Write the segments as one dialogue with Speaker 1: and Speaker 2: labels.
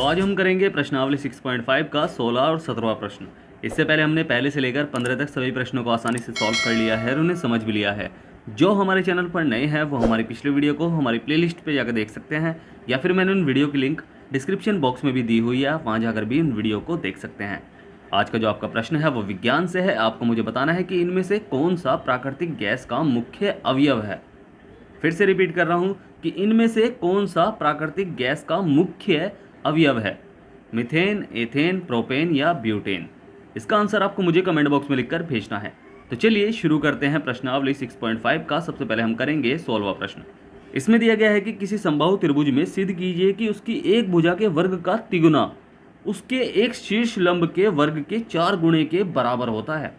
Speaker 1: आज हम करेंगे प्रश्नावली 6.5 का 16 और 17वां प्रश्न। इससे पहले हमने पहले से लेकर 15 तक सभी प्रश्नों को आसानी से सॉल्व कर लिया है और उन्हें समझ भी लिया है। जो हमारे चैनल पर नए हैं वो हमारी पिछले वीडियो को हमारी प्लेलिस्ट पे जाकर देख सकते हैं, या फिर मैंने उन वीडियो की लिंक डिस्क्रिप्शन बॉक्स में भी दी हुई है, आप वहाँ जाकर भी उन वीडियो को देख सकते हैं। आज का जो आपका प्रश्न है वो विज्ञान से है। आपको मुझे बताना है कि इनमें से कौन सा प्राकृतिक गैस का मुख्य अवयव है। फिर से रिपीट कर रहा हूँ कि इनमें से कौन सा प्राकृतिक गैस का मुख्य अवयव है, मीथेन, एथेन, प्रोपेन या ब्यूटेन। इसका आंसर आपको मुझे कमेंट बॉक्स में लिखकर भेजना है। तो चलिए शुरू करते हैं प्रश्नावली 6.5 का। सबसे पहले हम करेंगे 16वां प्रश्न। इसमें दिया गया है कि किसी समबाहु त्रिभुज में सिद्ध कीजिए कि उसकी एक भुजा के वर्ग का तिगुना उसके एक शीर्ष लंब के वर्ग के 4 गुणे के बराबर होता है।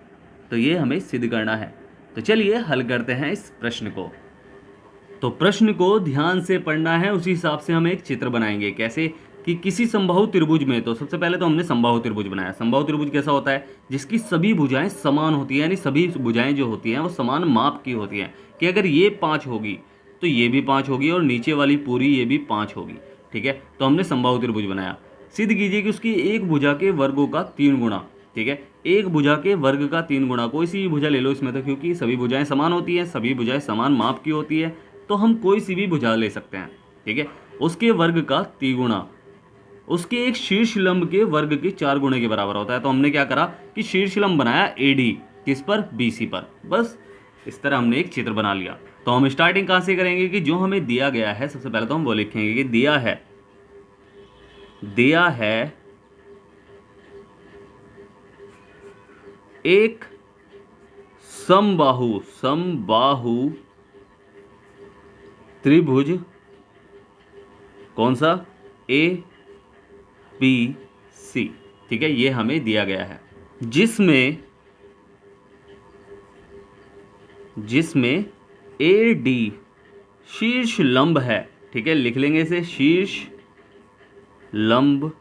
Speaker 1: तो ये हमें सिद्ध करना है। तो चलिए हल करते हैं इस प्रश्न को। तो प्रश्न को ध्यान से पढ़ना है, उसी हिसाब से हम एक चित्र बनाएंगे। कैसे कि किसी समबाहु त्रिभुज में, तो सबसे पहले तो हमने समबाहु त्रिभुज बनाया। समबाहु त्रिभुज कैसा होता है, जिसकी सभी भुजाएं समान होती हैं, यानी सभी भुजाएं जो होती हैं वो समान माप की होती हैं। कि अगर ये 5 होगी तो ये भी 5 होगी और नीचे वाली पूरी ये भी 5 होगी। ठीक है, तो हमने समबाहु त्रिभुज बनाया। सिद्ध कीजिए कि उसकी एक भुजा के वर्गों का 3 गुणा। ठीक है, एक भुजा के वर्ग का 3 गुणा, कोई सी भुजा ले लो इसमें, तो क्योंकि सभी भुजाएं समान होती हैं, सभी भुजाएं समान माप की होती है, तो हम कोई सी भी भुजा ले सकते हैं। ठीक है, उसके वर्ग का तिगुना उसके एक शीर्ष लंब के वर्ग के 4 गुणे के बराबर होता है। तो हमने क्या करा कि शीर्ष लंब बनाया एडी, किस पर, बीसी पर। बस इस तरह हमने एक चित्र बना लिया। तो हम स्टार्टिंग कहां से करेंगे कि जो हमें दिया गया है, सबसे पहले तो हम वो लिखेंगे कि दिया है एक समबाहु त्रिभुज, कौन सा, ए बी सी। ठीक है, ये हमें दिया गया है, जिसमें ए डी शीर्ष लंब है। ठीक है, लिख लेंगे इसे, शीर्ष लंब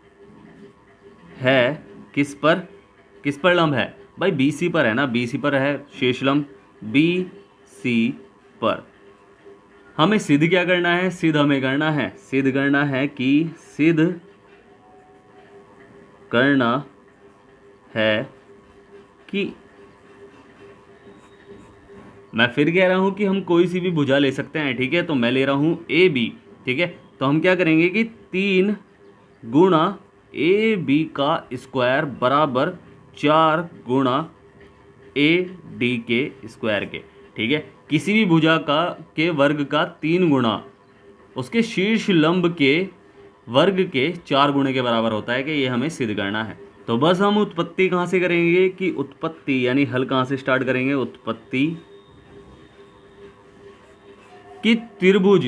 Speaker 1: है किस पर लंब है भाई, बीसी पर है ना, बीसी पर है शीर्ष लंब, बी सी पर। हमें सिद्ध क्या करना है, सिद्ध करना है कि मैं फिर कह रहा हूं कि हम कोई सी भी भुजा ले सकते हैं। ठीक है, तो मैं ले रहा हूं ए बी। ठीक है, तो हम क्या करेंगे कि 3 गुणा ए बी का स्क्वायर बराबर 4 गुणा ए डी के स्क्वायर के। ठीक है, किसी भी भुजा के वर्ग का 3 गुणा उसके शीर्ष लंब के वर्ग के 4 गुणे के बराबर होता है, कि ये हमें सिद्ध करना है। तो बस हम उत्पत्ति कहाँ से करेंगे कि उत्पत्ति यानी हल कहाँ से स्टार्ट करेंगे, उत्पत्ति कि त्रिभुज,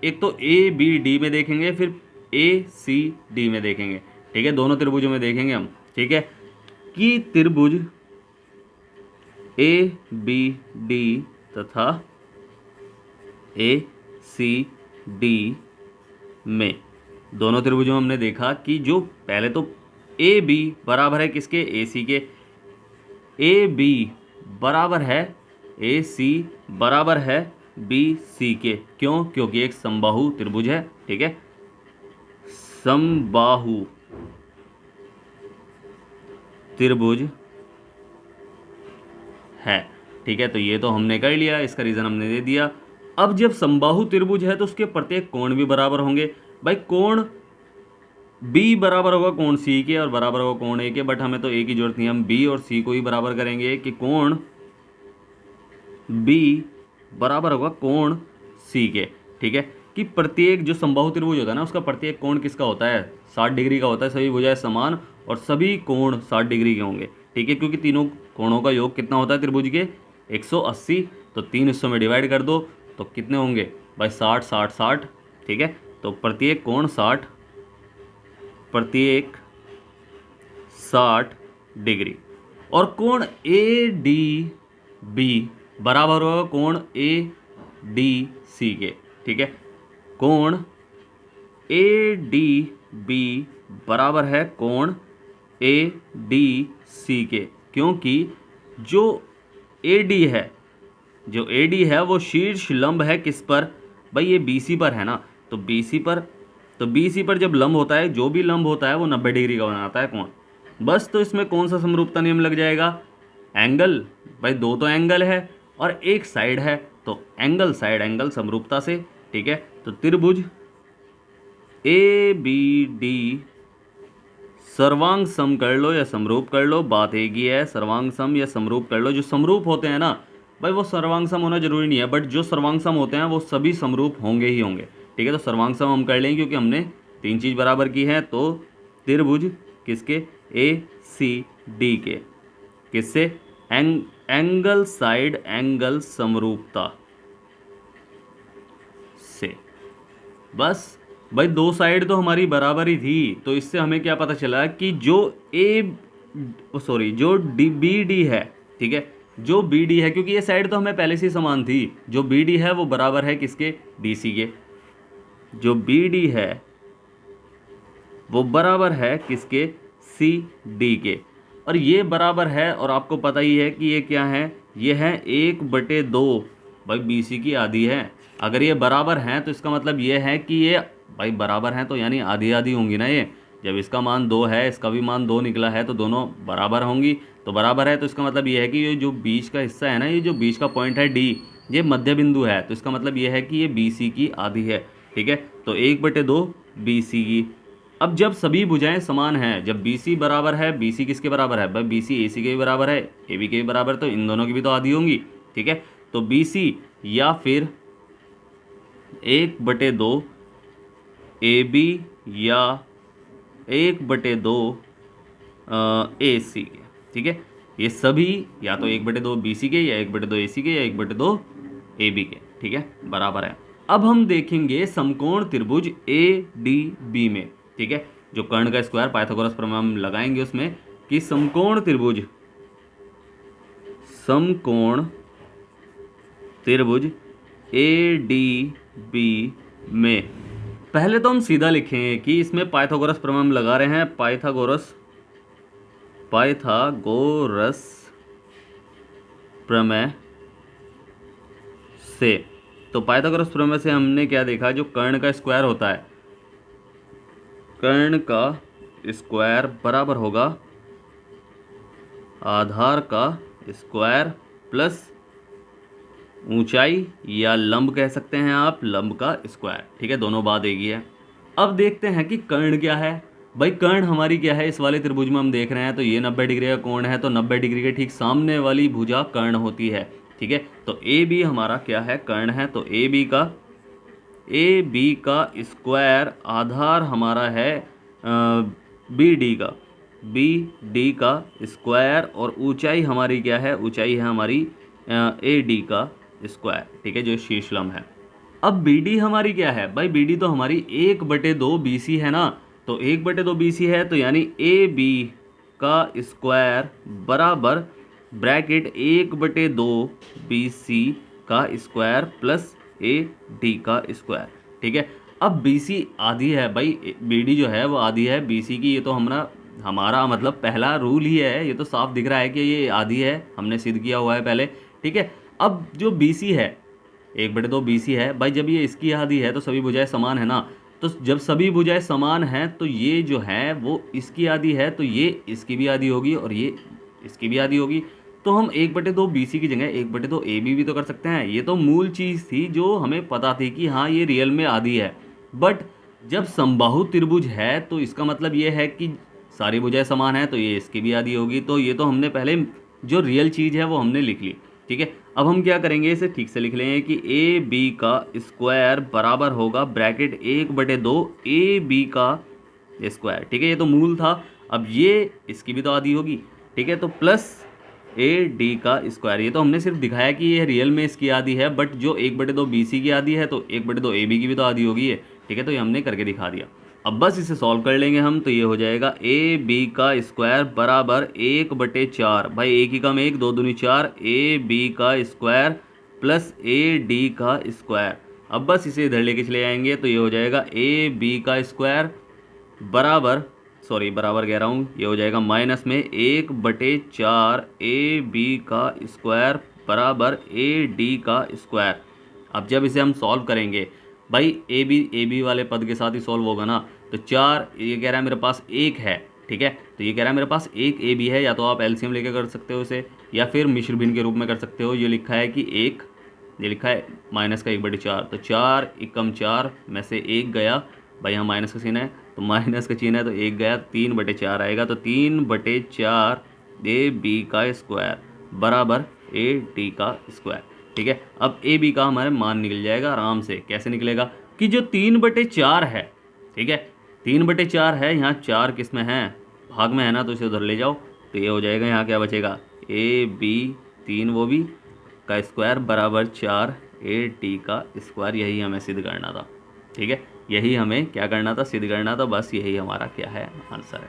Speaker 1: एक तो ए बी डी में देखेंगे, फिर ए सी डी में देखेंगे। ठीक है, दोनों त्रिभुजों में देखेंगे हम। ठीक है, कि त्रिभुज ए बी डी तथा ए सी डी में, दोनों त्रिभुजों में हमने देखा कि जो पहले तो ए बी बराबर है किसके, ए सी के, ए बी बराबर है ए सी बराबर है बी सी के। क्यों, क्योंकि एक समबाहु त्रिभुज है। ठीक है, समबाहु त्रिभुज है। ठीक है, तो ये तो हमने कर लिया, इसका रीजन हमने दे दिया। अब जब समबाहु त्रिभुज है तो उसके प्रत्येक कोण भी बराबर होंगे। भाई कोण बी बराबर होगा कोण सी के और बराबर होगा कोण ए के, बट हमें तो ए की जरूरत नहीं, हम बी और सी को ही बराबर करेंगे कि कोण बी बराबर होगा कोण सी के। ठीक है, कि प्रत्येक जो समबाहु त्रिभुज होता है ना, उसका प्रत्येक कोण किसका होता है, 60 डिग्री का होता है। सभी भुजाएं समान और सभी कोण 60 डिग्री के होंगे। ठीक है, क्योंकि तीनों कोणों का योग कितना होता है त्रिभुज के, 180। तो 3 हिस्सों में डिवाइड कर दो तो कितने होंगे भाई, 60 60 60। ठीक है, तो प्रत्येक कोण 60 डिग्री। और कोण ए डी बी बराबर होगा कोण ए डी सी के। ठीक है, कोण ए डी बी बराबर है कोण ए डी सी के, क्योंकि जो ए डी है वो शीर्ष लंब है किस पर भाई, ये बी सी पर है ना, तो बी सी पर तो बी सी पर जब लंब होता है, जो भी लंब होता है वो 90 डिग्री का बनाता है कोण। बस तो इसमें कौन सा समरूपता नियम लग जाएगा, एंगल, भाई दो तो एंगल है और एक साइड है, तो एंगल साइड एंगल समरूपता से, ठीक है। तो त्रिभुज ए बी डी सर्वांग सम कर लो या समरूप कर लो, बात एक ही है, सर्वांग सम या समरूप कर लो। जो समरूप होते हैं ना भाई, वो सर्वांग सम होना जरूरी नहीं है, बट जो सर्वांग सम होते हैं वो सभी समरूप होंगे ही होंगे, ठीक है। तो सर्वांग सम हम कर लेंगे क्योंकि हमने तीन चीज़ बराबर की है। तो त्रिभुज किसके, ए सी डी के, किससे, एंगल साइड एंगल समरूपता से। बस भाई दो साइड तो हमारी बराबर ही थी, तो इससे हमें क्या पता चला कि जो जो बी डी है, ठीक है, जो बी डी है, क्योंकि ये साइड तो हमें पहले से ही समान थी, जो बी डी है वो बराबर है किसके, डी सी के। जो बी डी है वो बराबर है किसके, सी डी के। और ये बराबर है, और आपको पता ही है कि ये क्या है, ये है 1/2, भाई बी सी की आधी है। अगर ये बराबर हैं तो इसका मतलब ये है कि ये भाई बराबर हैं, तो यानी आधी आधी होंगी ना ये। जब इसका मान 2 है, इसका भी मान 2 निकला है, तो दोनों बराबर होंगी। तो बराबर है तो इसका मतलब ये है कि ये जो बीच का हिस्सा है ना, ये जो बीच का पॉइंट है डी, ये मध्य बिंदु है, तो इसका मतलब ये है कि ये बी सी की आधी है, ठीक है। तो 1/2 बी सी की। अब जब सभी भुजाएं समान हैं, जब बी सी बराबर है, बी सी किसके बराबर है, भाई बी सी ए सी के भी बराबर है, ए बी के भी बराबर, तो इन दोनों की भी तो आधी होंगी, ठीक है। तो बी सी या फिर 1/2 ए बी या 1/2 ए सी के, ठीक है। ये सभी या तो 1/2 बी सी के, या 1/2 ए सी के, या 1/2 ए बी के, ठीक है, बराबर है। अब हम देखेंगे समकोण त्रिभुज ए डी बी में, ठीक है, जो कर्ण का स्क्वायर पाइथागोरस प्रमेय हम लगाएंगे उसमें, कि समकोण त्रिभुज ए डी बी में पहले तो हम सीधा लिखेंगे कि इसमें पाइथागोरस प्रमेय हम लगा रहे हैं, पाइथागोरस प्रमेय से। तो पाइथागोरस प्रमेय से हमने क्या देखा, जो कर्ण का स्क्वायर होता है, कर्ण का स्क्वायर बराबर होगा आधार का स्क्वायर प्लस ऊंचाई, या लंब कह सकते हैं आप, लंब का स्क्वायर, ठीक है, दोनों बात एक ही है। अब देखते हैं कि कर्ण क्या है। भाई कर्ण हमारी क्या है, इस वाले त्रिभुज में हम देख रहे हैं, तो ये 90 डिग्री का कोण है, तो 90 डिग्री के ठीक सामने वाली भुजा कर्ण होती है, ठीक है। तो ए बी हमारा क्या है, कर्ण है। तो ए बी का स्क्वायर आधार हमारा है बी डी का स्क्वायर, और ऊंचाई हमारी क्या है, ऊंचाई है हमारी ए डी का स्क्वायर, ठीक है, जो शीर्ष लंब है। अब बी डी हमारी क्या है, भाई बी डी तो हमारी 1/2 बी सी है ना, तो 1/2 बी सी है, तो यानी ए बी का स्क्वायर बराबर ब्रैकेट 1/2 बी सी का स्क्वायर प्लस ए डी का स्क्वायर, ठीक है। अब बी सी आधी है, भाई बी डी जो है वो आधी है बी सी की, ये तो हमारा मतलब पहला रूल ही है, ये तो साफ दिख रहा है कि ये आधी है, हमने सिद्ध किया हुआ है पहले, ठीक है। अब जो बी सी है, 1/2 बी सी है, भाई जब ये इसकी आधी है तो सभी भुजाएं समान है ना, तो जब सभी भुजाएं समान हैं तो ये जो है वो इसकी आधी है, तो ये इसकी भी आधी होगी और ये इसकी भी आधी होगी। तो हम 1/2 बी सी की जगह 1/2 ए बी भी तो कर सकते हैं। ये तो मूल चीज़ थी जो हमें पता थी कि हाँ ये रियल में आधी है, बट जब समबाहु त्रिभुज है तो इसका मतलब ये है कि सारी भुजाएं समान है, तो ये इसकी भी आधी होगी। तो ये तो हमने पहले जो रियल चीज़ है वो हमने लिख ली, ठीक है। अब हम क्या करेंगे, इसे ठीक से लिख लेंगे कि ए बी का स्क्वायर बराबर होगा ब्रैकेट 1/2 ए बी का स्क्वायर, ठीक है, ये तो मूल था। अब ये इसकी भी तो आधी होगी, ठीक है, तो प्लस ए डी का स्क्वायर, ये तो हमने सिर्फ दिखाया कि ये रियल में इसकी आधी है, बट जो 1/2 बी सी की आधी है तो 1/2 ए बी की भी तो आधी होगी है, ठीक है, तो ये हमने करके दिखा दिया। अब बस इसे सॉल्व कर लेंगे हम, तो ये हो जाएगा ए बी का स्क्वायर बराबर 1/4, भाई एक ही कम 1, 2 दूनी 4, ए बी का स्क्वायर प्लस ए डी का स्क्वायर। अब बस इसे इधर लेके चले आएंगे, तो ये हो जाएगा ए बी का स्क्वायर बराबर कह रहा हूँ, ये हो जाएगा माइनस में 1/4 ए बी का स्क्वायर बराबर ए डी का स्क्वायर। अब जब इसे हम सॉल्व करेंगे भाई ए बी वाले पद के साथ ही सॉल्व होगा ना। तो 4, ये कह रहा है मेरे पास 1 है, ठीक है, तो ये कह रहा है मेरे पास 1 ए बी है, या तो आप एलसीएम लेके कर सकते हो इसे, या फिर मिश्र भिन्न के रूप में कर सकते हो। ये लिखा है कि 1, ये लिखा है माइनस का 1/4, तो 4 एकम 4 में से 1 गया, भाई यहाँ माइनस का चिन्ह है तो माइनस का चिन्ह है तो 1 गया, 3/4 आएगा। तो 3/4 ए बी का स्क्वायर बराबर ए डी का स्क्वायर, ठीक है। अब ए बी का हमारे मान निकल जाएगा आराम से। कैसे निकलेगा कि जो 3/4 है, ठीक है, 3/4 है, यहाँ 4 किस में है, भाग में है ना, तो इसे उधर ले जाओ, तो ये हो जाएगा, यहाँ क्या बचेगा, ए बी 3 वो भी का स्क्वायर बराबर 4 ए टी का स्क्वायर। यही हमें सिद्ध करना था, ठीक है, यही हमें क्या करना था, सिद्ध करना था, बस यही हमारा क्या है, आंसर है,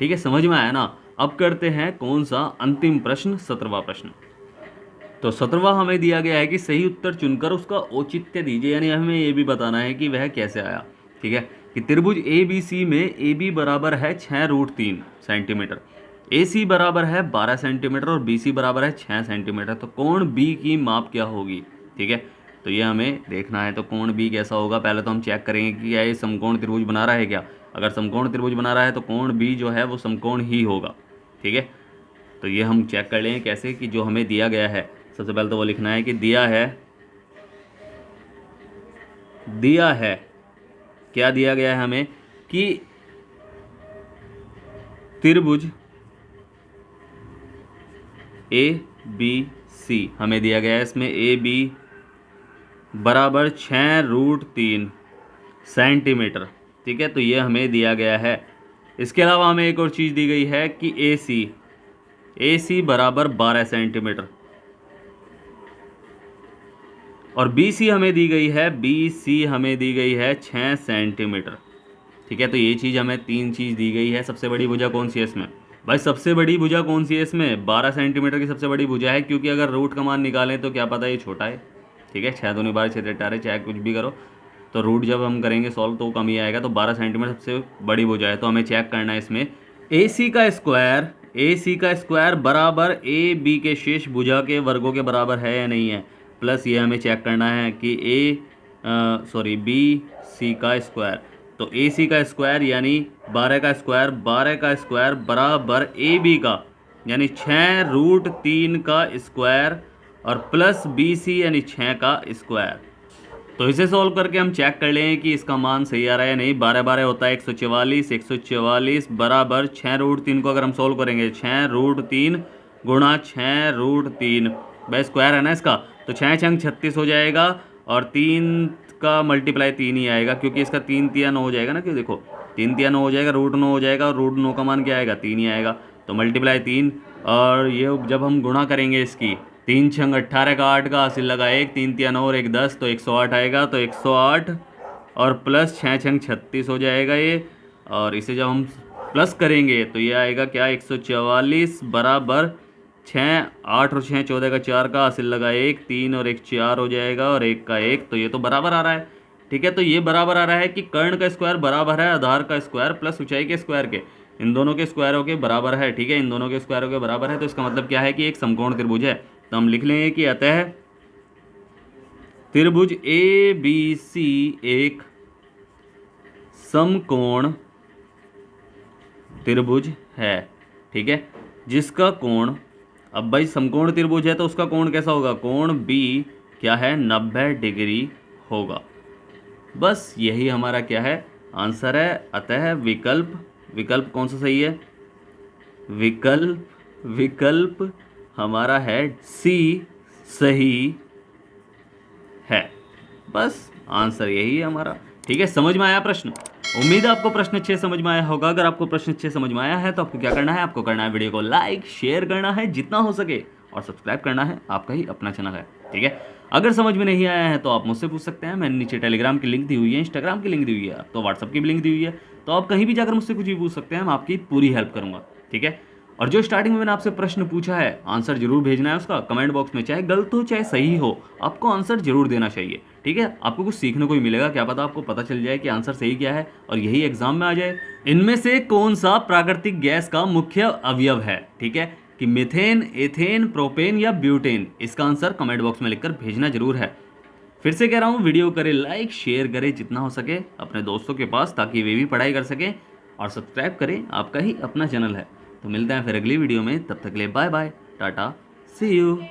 Speaker 1: ठीक है। समझ में आया ना। अब करते हैं कौन सा अंतिम प्रश्न, 17वां प्रश्न। तो 17वां हमें दिया गया है कि सही उत्तर चुनकर उसका औचित्य दीजिए, यानी हमें ये भी बताना है कि वह कैसे आया, ठीक है, कि त्रिभुज ए बी सी में ए बी बराबर है 6√3 सेंटीमीटर, ए सी बराबर है 12 सेंटीमीटर और बी सी बराबर है 6 सेंटीमीटर, तो कोण बी की माप क्या होगी, ठीक है। तो ये हमें देखना है, तो कोण बी कैसा होगा, पहले तो हम चेक करेंगे कि क्या ये समकोण त्रिभुज बना रहा है क्या। अगर समकोण त्रिभुज बना रहा है तो कोण बी जो है वो समकोण ही होगा, ठीक है। तो ये हम चेक कर लें कैसे, कि जो हमें दिया गया है, सबसे पहले तो वो लिखना है कि दिया है क्या दिया गया है हमें, कि त्रिभुज ए बी सी हमें दिया गया है, इसमें ए बी बराबर 6√3 सेंटीमीटर, ठीक है, तो ये हमें दिया गया है। इसके अलावा हमें एक और चीज़ दी गई है कि ए सी बराबर 12 सेंटीमीटर और बी सी हमें दी गई है 6 सेंटीमीटर, ठीक है। तो ये चीज़ हमें 3 चीज़ दी गई है। सबसे बड़ी भुजा कौन सी है इसमें, भाई सबसे बड़ी भुजा कौन सी है इसमें, 12 सेंटीमीटर की सबसे बड़ी भुजा है, क्योंकि अगर रूट का मान निकालें तो क्या पता ये छोटा है, ठीक है, 6 दूनी 12 6 18, चाहे कुछ भी करो, तो रूट जब हम करेंगे सॉल्व तो कम ही आएगा। तो 12 सेंटीमीटर सबसे बड़ी भुजा है, तो हमें चेक करना है इसमें ए सी का स्क्वायर बराबर ए बी के शेष भुजा के वर्गों के बराबर है या नहीं है, प्लस ये हमें चेक करना है कि बी सी का स्क्वायर, तो ए सी का स्क्वायर यानी 12 का स्क्वायर बराबर ए बी का यानी 6√3 का स्क्वायर और प्लस बी सी यानी 6 का स्क्वायर। तो इसे सॉल्व करके हम चेक कर लें कि इसका मान सही आ रहा है नहीं। 12 12 होता है 144 बराबर 6√3 को अगर हम सॉल्व करेंगे, 6√3 गुणा 6√3, भाई स्क्वायर है ना इसका, तो 6 6 36 हो जाएगा और 3 का मल्टीप्लाई 3 ही आएगा, क्योंकि इसका 3 3 9 हो जाएगा ना, क्यों देखो 3 3 9 हो जाएगा, √9 हो जाएगा और √9 का मान क्या आएगा, 3 ही आएगा, तो मल्टीप्लाई 3। और ये जब हम गुणा करेंगे इसकी, 3 6 18 का 8 का हासिल लगा 1, 3 3 9 और 1 10, तो 108 आएगा, तो 108 और प्लस 6 6 36 हो जाएगा ये, और इसे जब हम प्लस करेंगे तो ये आएगा क्या, 144 बराबर 6 8 और 6 14 का 4 का हासिल लगा 1, 3 और 1 4 हो जाएगा और 1 का 1, तो ये तो बराबर आ रहा है, ठीक है। तो ये बराबर आ रहा है कि कर्ण का स्क्वायर बराबर है आधार का स्क्वायर प्लस ऊंचाई के स्क्वायर के, इन दोनों के स्क्वायरों के बराबर है, ठीक है, इन दोनों के स्क्वायरों के बराबर है। तो इसका मतलब क्या है कि एक समकोण त्रिभुज है। तो हम लिख लेंगे कि अतः त्रिभुज ए बी सी एक समकोण त्रिभुज है, ठीक है, जिसका कोण, अब भाई समकोण त्रिभुज है तो उसका कोण कैसा होगा, कोण बी क्या है, 90 डिग्री होगा। बस यही हमारा क्या है, आंसर है। अतः विकल्प कौन सा सही है, विकल्प हमारा है सी सही है। बस आंसर यही है हमारा, ठीक है। समझ में आया प्रश्न, उम्मीद है आपको प्रश्न अच्छे समझ में आया होगा। अगर आपको प्रश्न अच्छे समझ में आया है तो आपको क्या करना है, आपको करना है वीडियो को लाइक शेयर करना है जितना हो सके, और सब्सक्राइब करना है, आपका ही अपना चैनल है, ठीक है। अगर समझ में नहीं आया है तो आप मुझसे पूछ सकते हैं, मैंने नीचे टेलीग्राम की लिंक दी हुई है, इंस्टाग्राम की लिंक दी हुई है, तो व्हाट्सअप की भी लिंक दी हुई है, तो आप कहीं भी जाकर मुझसे कुछ भी पूछ सकते हैं, मैं आपकी पूरी हेल्प करूँगा, ठीक है। और जो स्टार्टिंग में मैंने आपसे प्रश्न पूछा है, आंसर जरूर भेजना है उसका कमेंट बॉक्स में, चाहे गलत हो चाहे सही हो, आपको आंसर जरूर देना चाहिए, ठीक है। आपको कुछ सीखने को ही मिलेगा, क्या पता आपको पता चल जाए कि आंसर सही क्या है और यही एग्जाम में आ जाए। इनमें से कौन सा प्राकृतिक गैस का मुख्य अवयव है, ठीक है, कि मीथेन, एथेन, प्रोपेन या ब्यूटेन, इसका आंसर कमेंट बॉक्स में लिखकर भेजना जरूर है। फिर से कह रहा हूँ, वीडियो करें लाइक, शेयर करें जितना हो सके अपने दोस्तों के पास, ताकि वे भी पढ़ाई कर सकें, और सब्सक्राइब करें, आपका ही अपना चैनल है। तो मिलते हैं फिर अगली वीडियो में, तब तक के लिए bye bye, tata, see you.